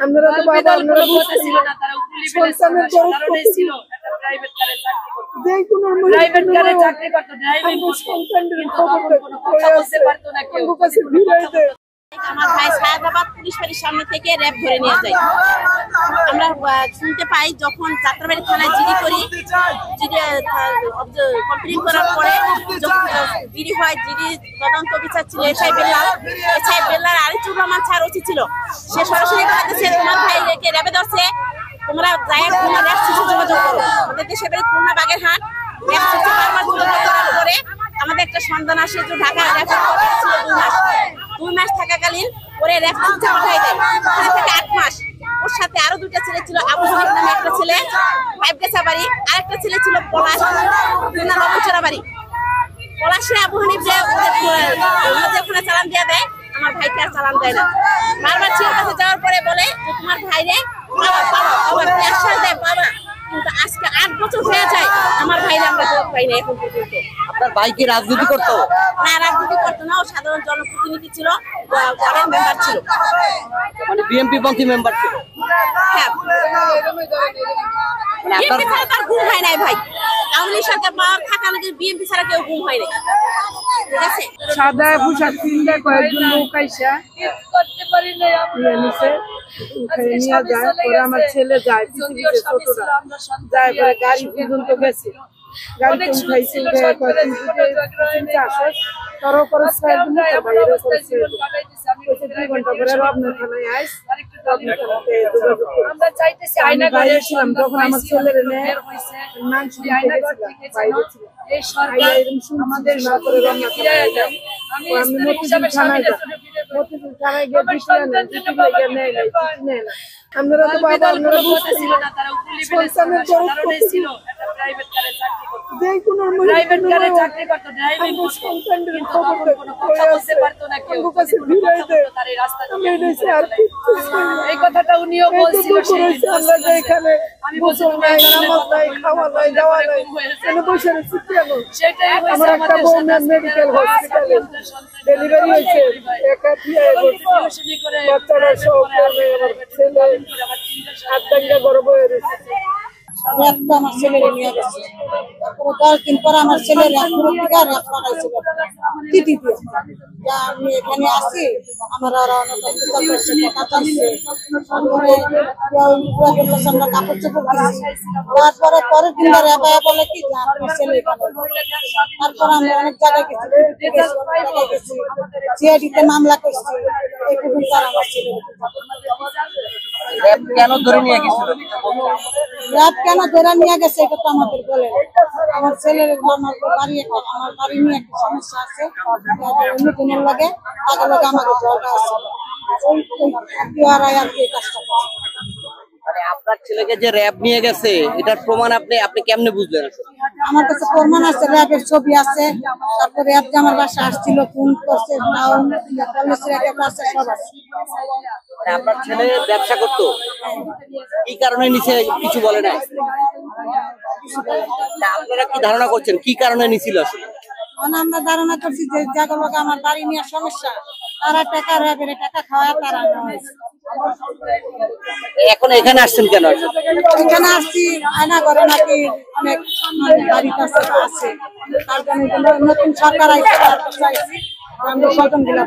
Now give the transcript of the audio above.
আপনারা তো বাবা আপনারা বুঝতেছিল না, তারা উকুলি ফেলেছিল না, সাধারণই ছিল, একটা প্রাইভেট কারে চাকরি করতো, প্রাইভেট কারে চাকরি করতো, ড্রাইভিং করতো, কিন্তু তখন কোনো কথা বলতে পারতো না কেউ। আমার ভাই সায়দাবাদ পুলিশ বাড়ির সামনে থেকে র্যাব ধরে নিয়ে যায়। আমরা শুনতে পাই যখন যাত্রাবাড়ি থানায় জিডি করি, কমপ্লেন করার পরে যখন জিডি হয়, জিডি তদন্ত বিচার ছিল এসআই বেল্লার আরিফুর রহমান স্যার ওসি ছিল। সে সরাসরি বলতেছে তোমার ভাইকে র্যাবে ধরছে, তোমরা যাই তোমার র্যাব শিশু যোগাযোগ করো। আমাদের দেশে বাড়ি খুলনা বাগেরহাট, র্যাব শিশু বারবার যোগাযোগ করার পরে আমাদের একটা সন্ধান আসে যে ঢাকা রেফার ছিল 2 মাস থাকাকালীন ওরে রেফার পাঠাই দেয়, ওখানে থেকে 8 মাস। ওর সাথে আরো 2টা ছেলে ছিল, আবু হানিফ নামে একটা ছেলে পাইপগাছা বাড়ি, আরেকটা ছেলে ছিল পলাশ লবণচড়া বাড়ি। পলাশে আবু হানিফ যে ওখানে চালান দিয়ে দেয়, আমার ভাইকে আর চালান দেয় না। বারবার ছেলের কাছে যাওয়ার পরে বলে যে তোমার ভাইরে আশ্বাস দেয় বাবা, কিন্তু আজকে 8 বছর হয়ে যায় আমার ভাইরে আমরা পাই না এখন পর্যন্ত। আপনার ভাই কি রাজনীতি করতো? না, রাজনীতি করতো না, ও সাধারণ জনপ্রতিনিধি ছিল, ওয়ার্ডের মেম্বার ছিল, মানে বিএনপি পন্থী মেম্বার ছিল। হ্যাঁ, বিএনপি ছাড়া তার গুম হয় নাই ভাই। আওয়ামী লীগ সরকার থাকা নাকি বিএনপি ছাড়া কেউ গুম হয় নাই। ঠিক আছে, সাদা পোশাক কিনলে কয়েকজন লোক আইসা করতে পারি না নিচে নিয়ে যায়। পরে আমার ছেলে যায় ছোটরা যায়, পরে গাড়ি পর্যন্ত গেছে, গাড়িতে উঠাইছে, তারও করে 2 ঘন্টা পরে রবনা থানায় আইস। যখন আমার ছেলের মাংস আমাদের আপনারা তো বাবা আপনারা বুঝতেছিল না, তারা উকুলি ফেলেছিল না, সাধারণই ছিল, একটা প্রাইভেট কারে চাকরি করতো, প্রাইভেট কারে চাকরি করতো, ড্রাইভিং করতো, কিন্তু তখন কোনো কথা বলতে পারতো না কেউ। তার এই রাস্তা এই কথাটা উনিও বলছিল, আমি বলছি খাওয়া নাই যাওয়া নাই বসে সেটাই আমার একটা বোন মেডিকেল হসপিটালে ডেলিভারি হয়েছে, একা দিয়ে বাচ্চারা সব ছেলে 8 ঘন্টা গর্ভ হয়ে রয়েছে। আমার ছেলের নিয়ে গেছে, তারপরে 10 দিন পর আমার ছেলের আমি এখানে আসি, আমার কাপড় চোপড় তারপরে পরের দিন বলে কি ছেলে, তারপর আমি অনেক জায়গায় গেছি, সিআইডিতে মামলা করছি, আমার ছেলে কেন ধরে নিয়ে গেছিল? রাত কেন ধরে নিয়ে গেছে এটা তো আমাদের বলে। আমার ছেলের আমার বাড়ি নিয়ে একটা সমস্যা আছে, অন্যজনের লাগে তাদের লগে আমাকে ঝগড়া আছে, আর কি কাজটা করে। মানে আপনার ছেলেকে যে র্যাব নিয়ে গেছে এটার প্রমাণ আপনি কেমনে বুঝলেন? আমার কাছে প্রমাণ আছে, র্যাবের ছবি আছে, তারপরে র্যাব যে আমার বাসায় আসছিল, ফোন করছে, সব আছে। আপনার ছেলে ব্যবসা করতো, কি কারণে নিচে কিছু বলে না? আপনারা কি ধারণা করছেন কি কারণে নিছিল? আমরা ধারণা করছি যে যাগুলো আমার বাড়ি নিয়ে সমস্যা, তারা টাকা র্যাবের টাকা খাওয়া তারা। এখন এখানে আসছেন কেন? এখানে আসছি আয়না করে নাকি অনেক বাড়ির কাছে আছে, তার জন্য নতুন সরকার আইসি, আমরা স্বজন গুলা